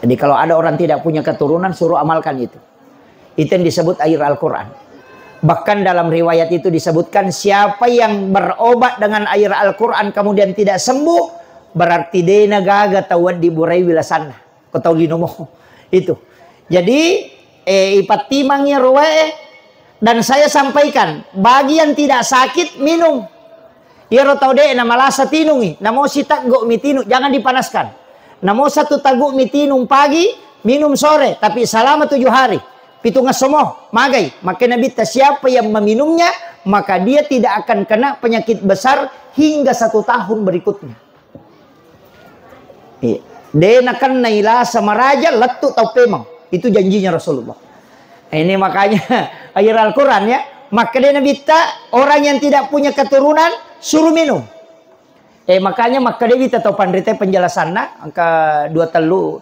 Jadi kalau ada orang tidak punya keturunan, suruh amalkan itu. Itu yang disebut air Al-Quran. Bahkan dalam riwayat itu disebutkan, siapa yang berobat dengan air Al-Quran kemudian tidak sembuh, berarti dia nagaga tawad di burai wilasanna. Kau tahu dinomo itu. Jadi ipat timangnya ruwae. Dan saya sampaikan, bagi yang tidak sakit minum. Ya tahu deh nama lasa tinungi, namo si taggo mitinu, jangan dipanaskan. Namo satu taggo mitinum pagi, minum sore, tapi selama 7 hari. Pitunga somoh, magai. Maka Nabi siapa yang meminumnya, maka dia tidak akan kena penyakit besar hingga 1 tahun berikutnya. Dia akan naila sama raja letuk tau pemang. Itu janjinya Rasulullah. Ini makanya air Al-Quran ya. Maka dia Nabi orang yang tidak punya keturunan suruh minum. Makanya maka dia kita tahu pandrite penjelasannya angka 2 telu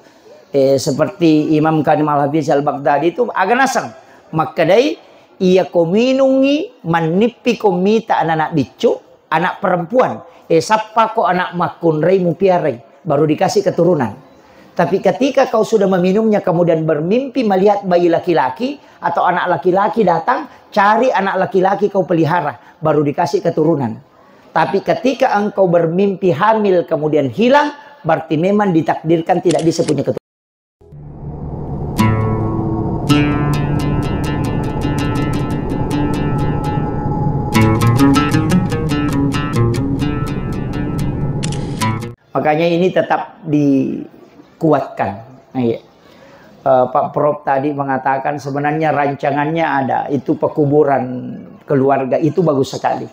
seperti Imam Kadim Al-Hafiz Al-Baghdadi itu agak nasang. Maka dia ia kominungi manipi komita anak-anak bicu, anak perempuan. Sapa ko anak makunrei mupiarai, baru dikasih keturunan. Tapi ketika kau sudah meminumnya kemudian bermimpi melihat bayi laki-laki atau anak laki-laki datang, cari anak laki-laki kau pelihara, baru dikasih keturunan. Tapi ketika engkau bermimpi hamil kemudian hilang, berarti memang ditakdirkan tidak bisa punya keturunan. Makanya ini tetap dikuatkan. Pak Prof tadi mengatakan sebenarnya rancangannya ada, itu pekuburan keluarga, itu bagus sekali.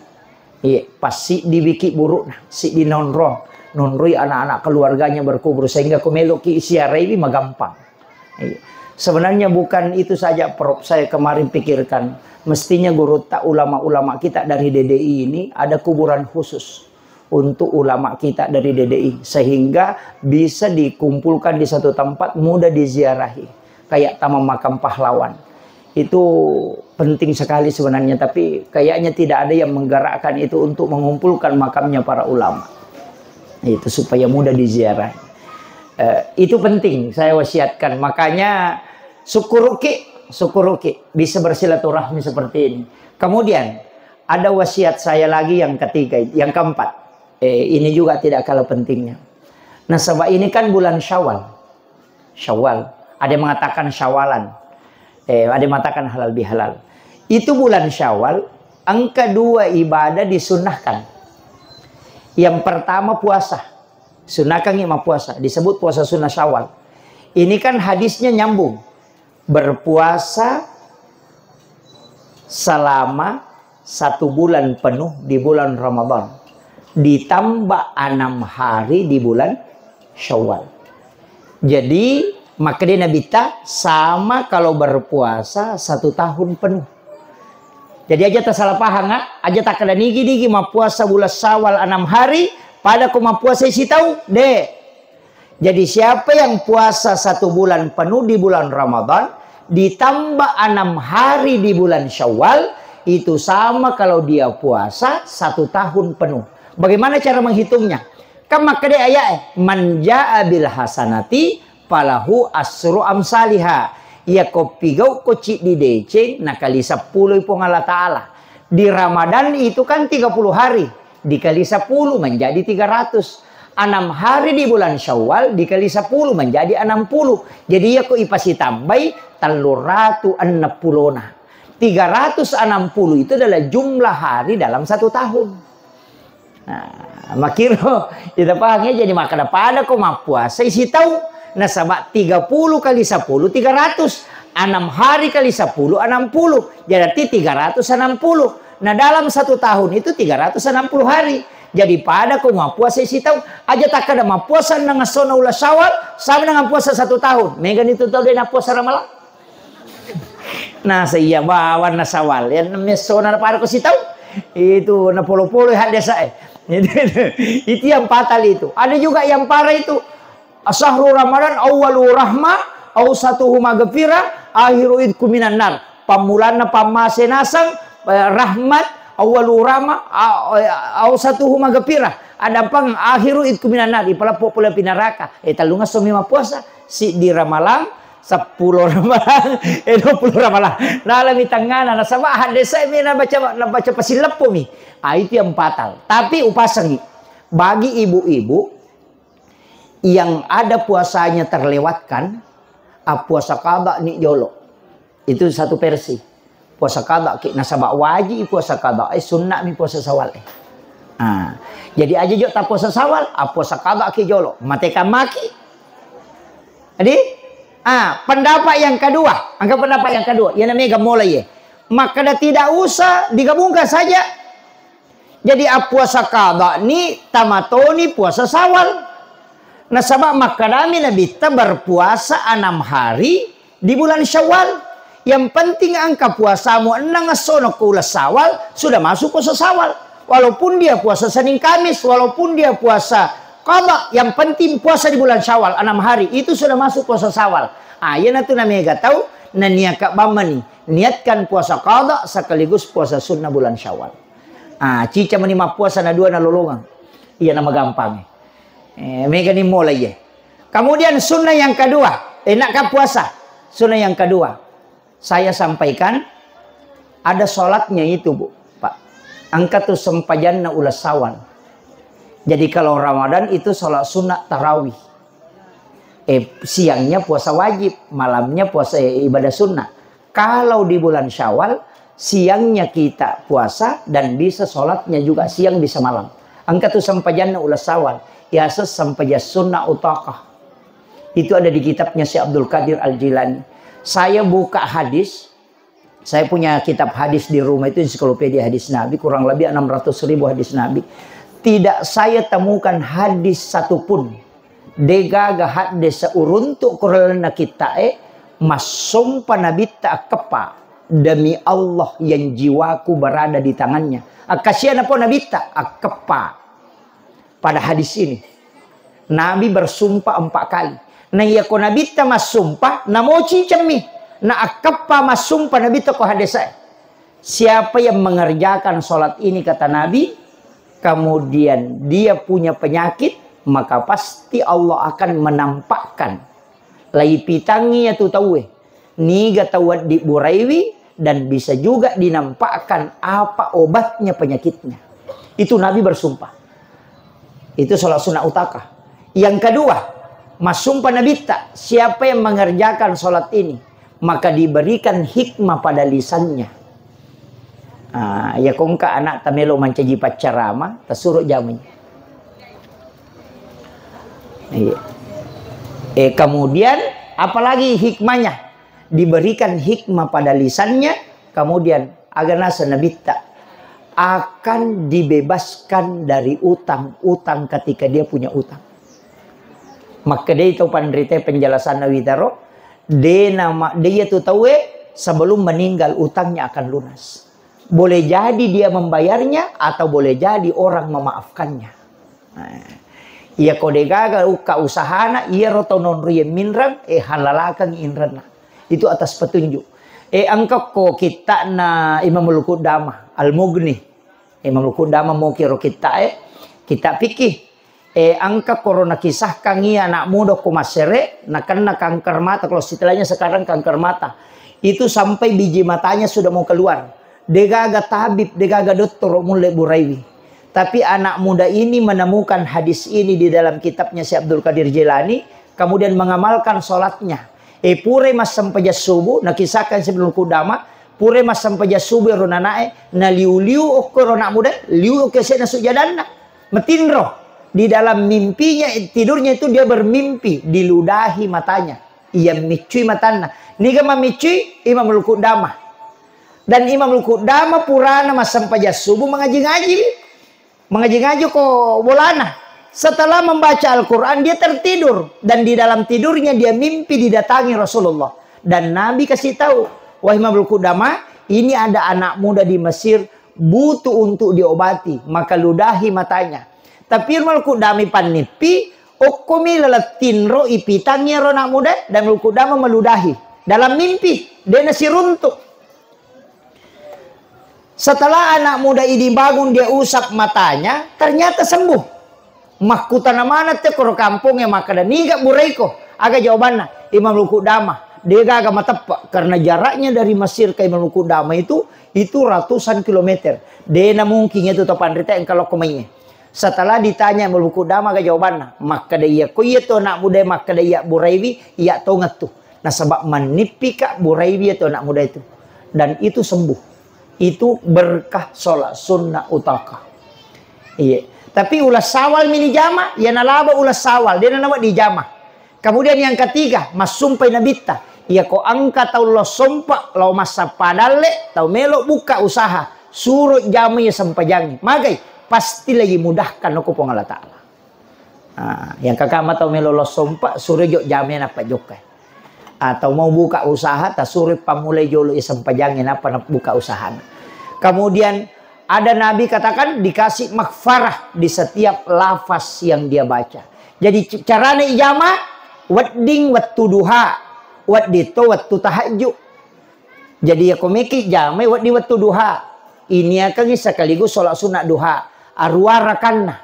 Pasti dibikin buruk, si di nonroi anak-anak keluarganya berkubur sehingga kumeloki siarai ini gampang. Sebenarnya bukan itu saja Prof, saya kemarin pikirkan mestinya guru tak ulama-ulama kita dari DDI ini ada kuburan khusus untuk ulama kita dari DDI sehingga bisa dikumpulkan di satu tempat, mudah diziarahi kayak Taman Makam Pahlawan. Itu penting sekali sebenarnya, tapi kayaknya tidak ada yang menggerakkan itu untuk mengumpulkan makamnya para ulama itu supaya mudah diziarahi. Itu penting saya wasiatkan. Makanya syukuruki bisa bersilaturahmi seperti ini. Kemudian ada wasiat saya lagi yang ketiga, yang keempat. Ini juga tidak kalah pentingnya. Nah, sebab ini kan bulan Syawal. Ada yang mengatakan Syawalan. Ada yang mengatakan halal bihalal. Itu bulan Syawal, angka 2 ibadah disunnahkan. Yang pertama puasa. Sunnahkan imam puasa. Disebut puasa sunnah Syawal. Ini kan hadisnya nyambung. Berpuasa selama 1 bulan penuh di bulan Ramadan. Ditambah 6 hari di bulan Syawal. Jadi maka dia Nabi sama kalau berpuasa 1 tahun penuh. Jadi aja tak salah paham aja tak kada nigi mau puasa bulan Syawal 6 hari pada ku mau puasa isi tahu deh. Jadi siapa yang puasa 1 bulan penuh di bulan Ramadan ditambah 6 hari di bulan Syawal, itu sama kalau dia puasa 1 tahun penuh. Bagaimana cara menghitungnya? Kan maka dia ayat man jaa bil hasanati falahu asru amsalihha. Ya kopigau kocik di DC nakali 10 ipong Allah Ta'ala. Di Ramadan itu kan 30 hari. Dikali 10 menjadi 300. 6 hari di bulan Syawal dikali 10 menjadi 60. Jadi ya kok ipasi tambai 360. 360 itu adalah jumlah hari dalam 1 tahun. Nah, makiro kita pahamnya jadi maka pada kau mau puasa isi tahu. Nah, sama 30 kali 10 300. 6 hari kali 10 60. Jadi 360. Nah, dalam 1 tahun itu 360 hari. Jadi pada kau mau puasa isi tahu aja tak ada mau puasa dengan sona ulah Syawal sama dengan puasa 1 tahun. Megan itu tahu dia puasa Ramadan. Nah, saya bawa na Syawal ya namanya sona pada kau si tahu. Itu na polo-polo hal desa itu yang fatal itu. Ada juga yang parah itu. Syahrul Ramadan awwalu rahmah awsatuhu maghfirah akhiru idku minan nar. Pamulana pamasenasang rahmat awwalu rahmah awsatuhu maghfirah ada pang akhiru itku minan nar ipala populer pinaraka talunga somima puasa si di Ramalang 10 Ramalang 20 Ramalang nalami tangana na sama hadesa mi na baca pasilepo mi itu yang batal. Tapi upasangi bagi ibu-ibu yang ada puasanya terlewatkan puasa qada ni jolo itu satu versi puasa qada nasabak wajib puasa qada sunnah mi puasa sawal jadi aja jo tak puasa sawal puasa qada ki jolo mateka maki jadi pendapat yang kedua anggap pendapat yang kedua yang namanya mulai ya maka tidak usah digabungkan saja jadi puasa qada ni tamatoni puasa sawal nasabak maka kami Nabi berpuasa 6 hari di bulan Syawal. Yang penting angka puasamu 6 sono kula Syawal sudah masuk puasa Syawal. Walaupun dia puasa Senin Kamis, walaupun dia puasa qada, yang penting puasa di bulan Syawal 6 hari itu sudah masuk puasa Syawal. Ya natu namanya gak tahu na niaka bamani niatkan puasa qada sekaligus puasa sunnah bulan Syawal. Cica menima puasa na dua na lolongan. Iya nama gampang. Mega ni mulai ya. Kemudian sunnah yang kedua, enakkah puasa? Sunnah yang kedua, saya sampaikan ada sholatnya itu Bu, Pak. Angkatu sempajanna ulas sawal. Jadi kalau Ramadan itu sholat sunnah tarawih. Siangnya puasa wajib, malamnya puasa ibadah sunnah. Kalau di bulan Syawal, siangnya kita puasa dan bisa sholatnya juga siang bisa malam. Angkatu sempajanna ulas sawal. Yasas sampai sunnah utakah. Itu ada di kitabnya Syekh Abdul Qadir Al-Jilani. Saya buka hadis. Saya punya kitab hadis di rumah itu ensiklopedia hadis Nabi. Kurang lebih 600.000 hadis Nabi. Tidak saya temukan hadis satupun. Degaga hadis seuruntuk kuralana kita masumpa Nabi tak kepa. Demi Allah yang jiwaku berada di tangannya. Kasihan apa Nabi tak kepa. Pada hadis ini Nabi bersumpah 4 kali. Nah iya ko Nabi ta masumpah na mochi cemi na akappa masumpah Nabi ta ko hadis. Siapa yang mengerjakan sholat ini kata Nabi kemudian dia punya penyakit maka pasti Allah akan menampakkan lai pitangi ya tu tahu niga tawad di buraiwi dan bisa juga dinampakkan apa obatnya penyakitnya. Itu Nabi bersumpah. Itu sholat sunnah utakah. Yang kedua, masumpah Nabi tak siapa yang mengerjakan sholat ini maka diberikan hikmah pada lisannya. Ya kongka anak tamelo mancaji pacarama tasuruh jamin. Kemudian apalagi hikmahnya diberikan hikmah pada lisannya kemudian agar nasa Nabi tak akan dibebaskan dari utang ketika dia punya utang. Maka dia itu pandrite penjelasan Nabi Taro, dia tu tahu sebelum meninggal utangnya akan lunas. Boleh jadi dia membayarnya atau boleh jadi orang memaafkannya. Ia kode gagal uka usahana ia rotonon riye minran halalakan inrana. Itu atas petunjuk. Angka ko kita na Imamul Qudamah Al-Mughni. Imamul Qudamah mau kiro kita pikir angka korona kisah kangi anak muda ko masere na kena kanker mata. Kalau setelahnya sekarang kanker mata itu sampai biji matanya sudah mau keluar. Degaga tabib, degaga dokter mulai buraiwi. Tapi anak muda ini menemukan hadis ini di dalam kitabnya Syekh Abdul Qadir Jilani, kemudian mengamalkan sholatnya. Pure mas sampai subuh, nakisahkan sebelum Qudamah, pure mas sampai subuh ronanae, na liu-liu okor anak muda, liu okese na sujadanna, metinro. Di dalam mimpinya, tidurnya itu dia bermimpi, diludahi matanya. Ia micui matanya. Niga mamicui Imamul Qudamah. Dan Imamul Qudamah purana mas sampai subuh mengaji-ngaji. Mengaji-ngaji kok bolana. Setelah membaca Al-Quran dia tertidur. Dan di dalam tidurnya dia mimpi didatangi Rasulullah. Dan Nabi kasih tahu. Wahai Imamul Qudamah, ini ada anak muda di Mesir butuh untuk diobati. Maka ludahi matanya. Tapi Imamul Qudamah panipi. Okumi leletinro ipitangnya anak muda. Dan Imamul Qudamah meludahi. Dalam mimpi. Dia nasi runtuk. Setelah anak muda ini bangun dia usap matanya, ternyata sembuh. Makutana mana te koro kampung ya maka dan niga buraiko. Aga jawabannya Imam Luku Dama. Dia agak matepak karena jaraknya dari Mesir ke Imam Luku Dama itu ratusan kilometer. Dia mungkin itu topan rita yang kalau komainya. Setelah ditanya Imam Luku Dama aga jawabannya, maka dia ko iya to nak muda maka dia Buraiwi iya to ngatu. Nah sebab menipika Buraiwi itu anak muda itu. Dan itu sembuh. Itu berkah sholat sunnah utaka. Iya. Tapi ulas sawal mini jama, ya nalaba ulas sawal, dia nama di jama. Kemudian yang ketiga, mas sumpai nabita. Ya ko angka tau lo sompa, lo masa padale, tau melo buka usaha. Suruh jama ya sampajangi. Magai, pasti lagi mudahkan aku pengala ta'ala. Nah, yang kakak tau melo lo sompa, suruh jok jama apa jokai. Atau mau buka usaha, tak suruh pamulai jolo ya sampajangi apa buka usaha. Kemudian, ada Nabi katakan dikasih maghfarah di setiap lafaz yang dia baca. Jadi caranya ijama wadding wattu duha, waddito wattu tahajud. Jadi ya komiki jama waddi wattu duha. Ini akan sekaligus sholat sunat duha. Arwarakanna.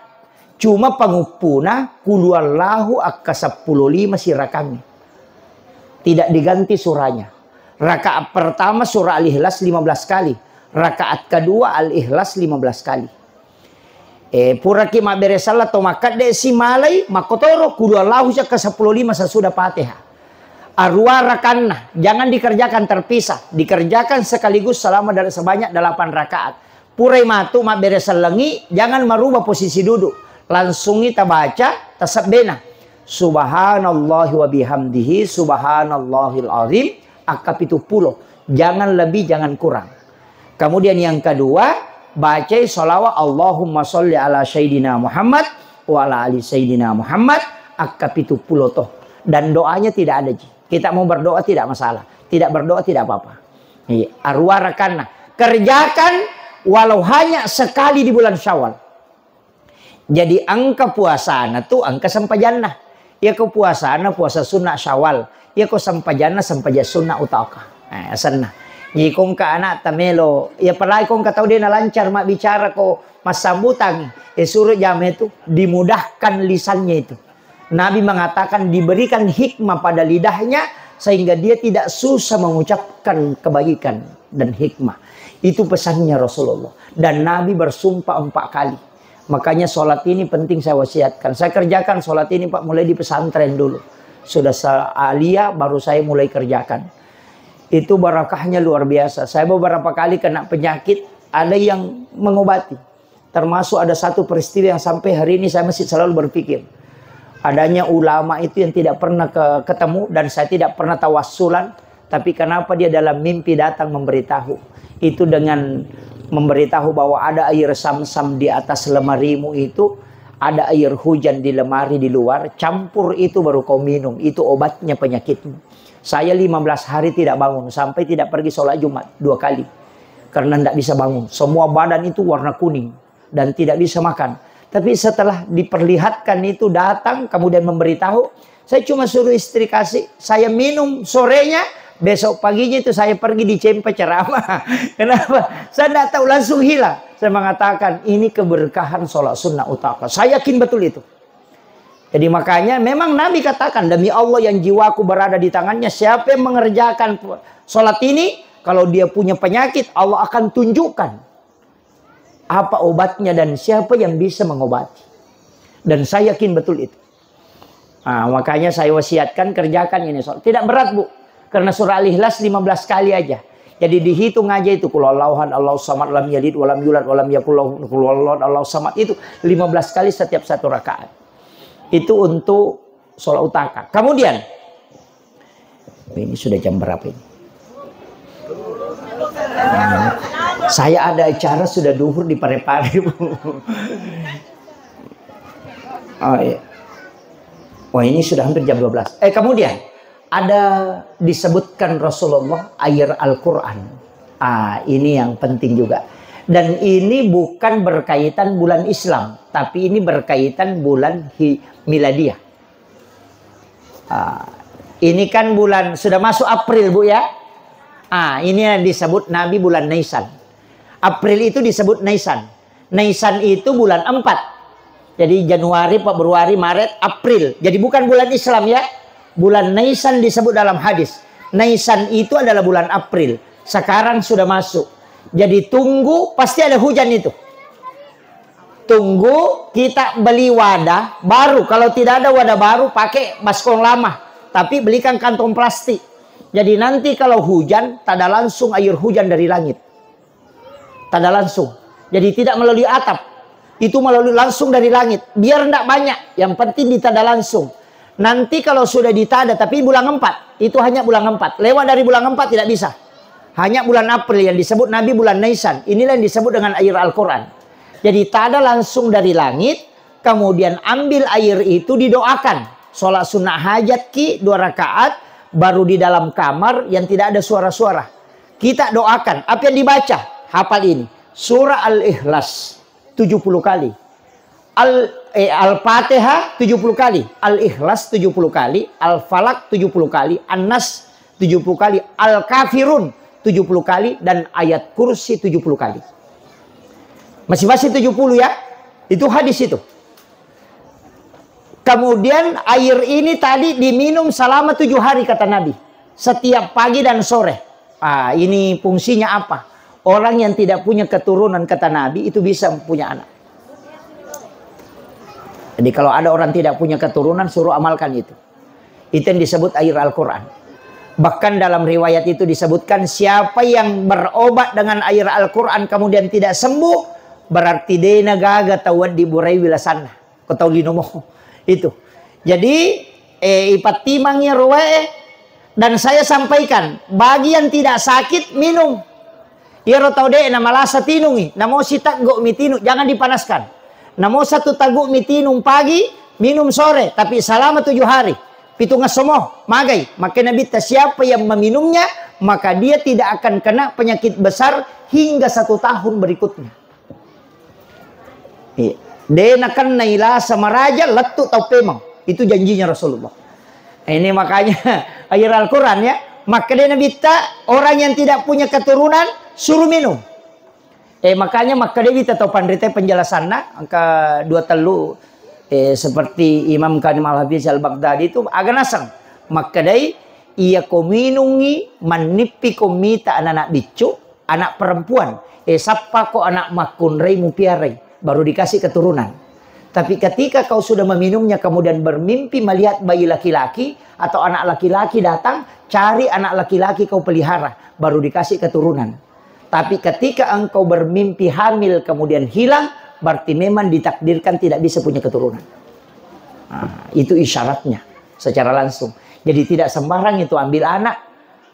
Cuma pengupuna kuluallahu akka 15 sirakami. Tidak diganti surahnya. Rakaat pertama surah Al-Ikhlas 15 kali. Rakaat kedua Al-Ikhlas 15 kali. Pura kima beresala to makat de si malai makotoro kudu Allahu ke 15 sesudah Fatihah. Arwa rakanna, jangan dikerjakan terpisah, dikerjakan sekaligus selama dari sebanyak 8 rakaat. Purai matu ma beresal lengi, jangan merubah posisi duduk. Langsung kita baca tasabena. Subhanallahi wa bihamdihi subhanallahil azim akapitu pulo. Jangan lebih, jangan kurang. Kemudian yang kedua, baca sholawat Allahumma sholli ala Sayyidina Muhammad wa ala ali Sayyidina Muhammad akapitu pulotoh. Dan doanya tidak ada. Kita mau berdoa tidak masalah. Tidak berdoa tidak apa-apa. Arwarakanna. Kerjakan walau hanya sekali di bulan Syawal. Jadi angka puasana tuh angka sampajana. Ya ke puasana puasa sunnah Syawal. Ya ke sampajana sampaja sunnah utaka. Sana. Jadi kong ka anak tamelo, ya palagi kong ka tahu dia na lancar mak bicara ko mas sambutan, suruh jam itu dimudahkan lisannya itu. Nabi mengatakan diberikan hikmah pada lidahnya sehingga dia tidak susah mengucapkan kebaikan dan hikmah. Itu pesannya Rasulullah. Dan Nabi bersumpah 4 kali. Makanya sholat ini penting saya wasiatkan. Saya kerjakan sholat ini Pak mulai di pesantren dulu. Sudah aliyah baru saya mulai kerjakan. Itu barakahnya luar biasa. Saya beberapa kali kena penyakit, ada yang mengobati. Termasuk ada satu peristiwa yang sampai hari ini saya masih selalu berpikir. Adanya ulama itu yang tidak pernah ketemu dan saya tidak pernah tawassulan. Tapi kenapa dia dalam mimpi datang memberitahu. Itu dengan memberitahu bahwa ada air sam-sam di atas lemarimu itu. Ada air hujan di lemari di luar. Campur itu baru kau minum. Itu obatnya penyakitmu. Saya 15 hari tidak bangun. Sampai tidak pergi sholat Jumat 2 kali. Karena tidak bisa bangun. Semua badan itu warna kuning. Dan tidak bisa makan. Tapi setelah diperlihatkan itu datang. Kemudian memberitahu. Saya cuma suruh istri kasih. Saya minum sorenya. Besok paginya itu saya pergi di Cempe ceramah. Kenapa? Saya tidak tahu langsung hilang. Saya mengatakan ini keberkahan sholat sunnah utaka. Saya yakin betul itu. Jadi makanya memang Nabi katakan demi Allah yang jiwaku berada di tangannya. Siapa yang mengerjakan sholat ini. Kalau dia punya penyakit Allah akan tunjukkan. Apa obatnya dan siapa yang bisa mengobati. Dan saya yakin betul itu. Nah, makanya saya wasiatkan kerjakan ini sholat. Tidak berat Bu. Karena surah Al-Ikhlas 15 kali aja. Jadi dihitung aja itu. Qulhuwallahu Allahu samad lam yalid walam yulad walam yakul lahu kufuwan ahad. Allahu samad itu 15 kali setiap satu rakaat. Itu untuk sholat utaka. Kemudian ini sudah jam berapa ini? Saya ada acara sudah duhur di Parepare. Oh iya. Wah ini sudah hampir jam 12. Kemudian ada disebutkan Rasulullah ayat Al-Quran. Ini yang penting juga. Dan ini bukan berkaitan bulan Islam. Tapi ini berkaitan bulan Miladiyah. Ini kan bulan, sudah masuk April Bu ya. Ini yang disebut Nabi bulan Nisan. April itu disebut Nisan. Nisan itu bulan 4. Jadi Januari, Februari, Maret, April. Jadi bukan bulan Islam ya. Bulan Nisan disebut dalam hadis. Nisan itu adalah bulan April. Sekarang sudah masuk. Jadi tunggu, pasti ada hujan itu. Tunggu, kita beli wadah baru. Kalau tidak ada wadah baru, pakai baskom lama. Tapi belikan kantong plastik. Jadi nanti kalau hujan, tak ada langsung air hujan dari langit. Tak ada langsung. Jadi tidak melalui atap. Itu melalui langsung dari langit. Biar tidak banyak. Yang penting ditada langsung. Nanti kalau sudah ditada, tapi bulan 4. Itu hanya bulan 4. Lewat dari bulan 4 tidak bisa. Hanya bulan April yang disebut Nabi bulan Nisan. Inilah yang disebut dengan air Al-Quran. Jadi tada langsung dari langit. Kemudian ambil air itu didoakan. Sholat sunnah hajat 2 rakaat. Baru di dalam kamar yang tidak ada suara-suara. Kita doakan. Apa yang dibaca? Hafal ini. Surah Al-Ikhlas 70 kali. Al-Fatihah 70 kali. Al-Ikhlas 70 kali. Al-Falak 70 kali. An-Nas 70 kali. Al-Kafirun 70 kali. Dan ayat kursi 70 kali. Masing-masing 70 ya. Itu hadis itu. Kemudian air ini tadi diminum selama 7 hari kata Nabi. Setiap pagi dan sore. Ini fungsinya apa? Orang yang tidak punya keturunan kata Nabi itu bisa punya anak. Jadi kalau ada orang tidak punya keturunan, suruh amalkan itu. Itu yang disebut air Al-Quran. Bahkan dalam riwayat itu disebutkan, siapa yang berobat dengan air Al-Quran kemudian tidak sembuh, berarti dia nagaga tawad di burai wilasanah. Kau tahu linomo. Itu. Jadi, ipat timangnya ruwae. Dan saya sampaikan, bagi yang tidak sakit, minum. Ya rotau deh, nama lasa tinungi. Namo sitak go mitinu, jangan dipanaskan. Namo satu taguk mitinum pagi, minum sore. Tapi selama 7 hari. Pitunga somoh, magai. Maka Nabi siapa yang meminumnya, maka dia tidak akan kena penyakit besar hingga 1 tahun berikutnya. Dia akan naila sama raja, letuk tau pemang. Itu janjinya Rasulullah. Ini makanya air Al-Quran ya. Maka dia Nabi orang yang tidak punya keturunan, suruh minum. Makanya maka dia tahu pandrite penjelasannya angka 2 telu seperti Imam Kadim Al-Hafiz Al-Baghdadi itu agak nasang. Maka dia ia kominungi manipi komita anak bicu anak perempuan sapa ko anak makun rei mupiarai baru dikasih keturunan. Tapi ketika kau sudah meminumnya kemudian bermimpi melihat bayi laki-laki atau anak laki-laki datang, cari anak laki-laki kau pelihara baru dikasih keturunan. Tapi ketika engkau bermimpi hamil kemudian hilang, berarti memang ditakdirkan tidak bisa punya keturunan. Itu isyaratnya secara langsung. Jadi tidak sembarang itu ambil anak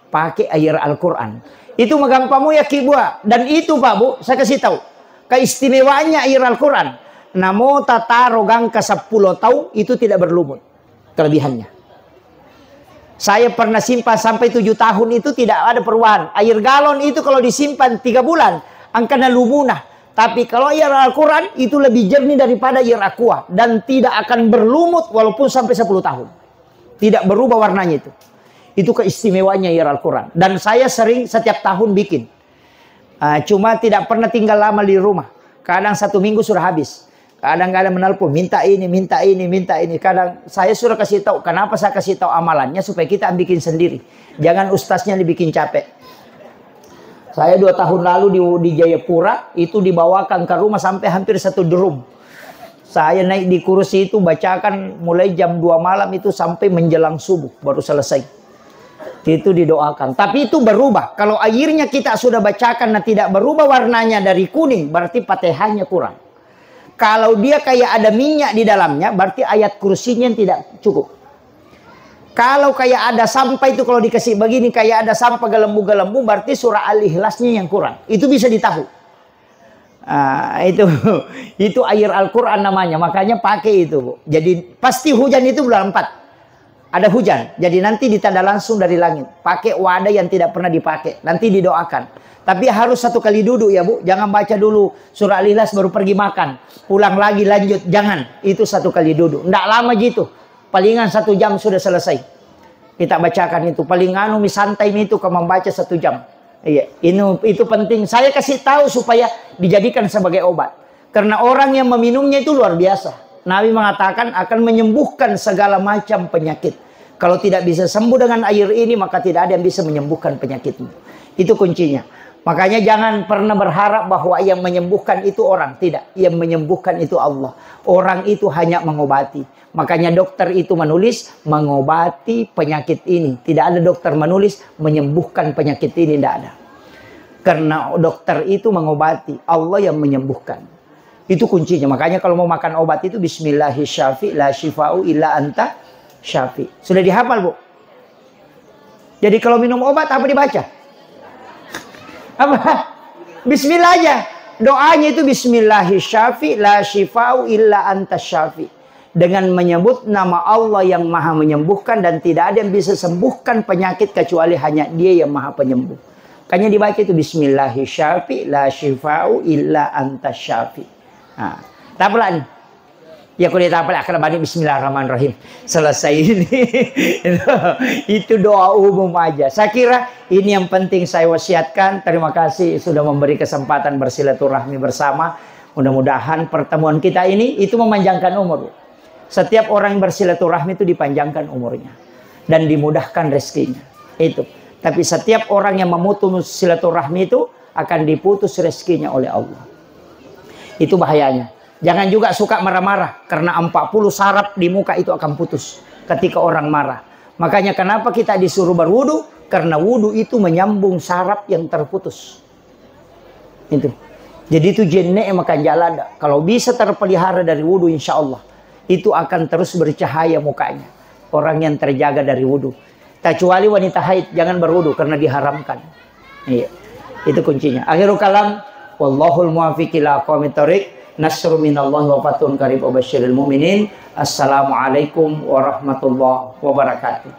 pakai air Al-Quran. Itu magampamu ya kibua. Dan itu Pak Bu, saya kasih tahu. Keistimewaannya air Al-Quran. Namo tata rogang ke 10 tahun itu tidak berlumut. Kelebihannya. Saya pernah simpan sampai 7 tahun itu tidak ada perubahan. Air galon itu kalau disimpan 3 bulan, angkana lumunah. Tapi kalau air Al-Quran itu lebih jernih daripada air aqua. Dan tidak akan berlumut walaupun sampai 10 tahun. Tidak berubah warnanya itu. Itu keistimewaannya air Al-Quran. Dan saya sering setiap tahun bikin. Cuma tidak pernah tinggal lama di rumah. Kadang 1 minggu sudah habis. Kadang-kadang menelpon, minta ini, minta ini, minta ini. Kadang saya sudah kasih tahu. Kenapa saya kasih tahu amalannya? Supaya kita bikin sendiri. Jangan ustaznya dibikin capek. Saya 2 tahun lalu di Jayapura, itu dibawakan ke rumah sampai hampir 1 drum. Saya naik di kursi itu, bacakan mulai jam 2 malam itu sampai menjelang subuh. Baru selesai. Itu didoakan. Tapi itu berubah. Kalau airnya kita sudah bacakan dan tidak berubah warnanya dari kuning, berarti Fatihahnya kurang. Kalau dia kayak ada minyak di dalamnya, berarti ayat kursinya tidak cukup. Kalau kayak ada sampah itu kalau dikasih begini, kayak ada sampah gelembu-gelembu, berarti surah Al-Ikhlasnya yang kurang. Itu bisa ditahu. Itu air Al-Quran namanya. Makanya pakai itu, Bu. Jadi pasti hujan itu bulan 4. Ada hujan. Jadi nanti ditanda langsung dari langit. Pakai wadah yang tidak pernah dipakai. Nanti didoakan. Tapi harus 1 kali duduk ya Bu. Jangan baca dulu surah Al-Ikhlas baru pergi makan. Pulang lagi lanjut. Jangan. Itu 1 kali duduk. Nggak lama gitu. Palingan 1 jam sudah selesai. Kita bacakan itu. Paling santai itu kalau membaca 1 jam. Iya. Itu penting. Saya kasih tahu supaya dijadikan sebagai obat. Karena orang yang meminumnya itu luar biasa. Nabi mengatakan akan menyembuhkan segala macam penyakit. Kalau tidak bisa sembuh dengan air ini, maka tidak ada yang bisa menyembuhkan penyakitmu. Itu kuncinya. Makanya jangan pernah berharap bahwa yang menyembuhkan itu orang. Tidak, yang menyembuhkan itu Allah. Orang itu hanya mengobati. Makanya dokter itu menulis mengobati penyakit ini. Tidak ada dokter menulis menyembuhkan penyakit ini, tidak ada. Karena dokter itu mengobati, Allah yang menyembuhkan. Itu kuncinya. Makanya kalau mau makan obat itu bismillahirrahmanirrahim, la syifa'u illa anta syafi. Sudah dihafal, Bu? Jadi kalau minum obat apa dibaca? Apa? Bismillah aja. Doanya itu bismillahirrahmanirrahim, la syifa'u illa anta syafi. Dengan menyebut nama Allah yang maha menyembuhkan dan tidak ada yang bisa sembuhkan penyakit kecuali hanya Dia yang maha penyembuh. Makanya dibaca itu bismillahirrahmanirrahim, la syifa'u illa anta syafi. Nah, tak apa nih? Ya kalau tak apa akan bani bismillahirrahmanirrahim. Selesai ini. Itu doa umum aja. Saya kira ini yang penting saya wasiatkan. Terima kasih sudah memberi kesempatan bersilaturahmi bersama. Mudah-mudahan pertemuan kita ini itu memanjangkan umur. Setiap orang yang bersilaturahmi itu dipanjangkan umurnya dan dimudahkan rezekinya. Itu. Tapi setiap orang yang memutus silaturahmi itu akan diputus rezekinya oleh Allah. Itu bahayanya. Jangan juga suka marah-marah. Karena 40 saraf di muka itu akan putus ketika orang marah. Makanya kenapa kita disuruh berwudu? Karena wudu itu menyambung saraf yang terputus. Itu. Jadi itu jenne makan jalan. Kalau bisa terpelihara dari wudu, insya Allah itu akan terus bercahaya mukanya. Orang yang terjaga dari wudu. Kecuali wanita haid jangan berwudu karena diharamkan. Iya. Itu kuncinya. Akhirul kalam. Wallahul muwaffiq ila aqwamit thoriq. Nasrun minallahi wa fathun qarib wa basyiril mu'minin. Assalamualaikum warahmatullahi wabarakatuh.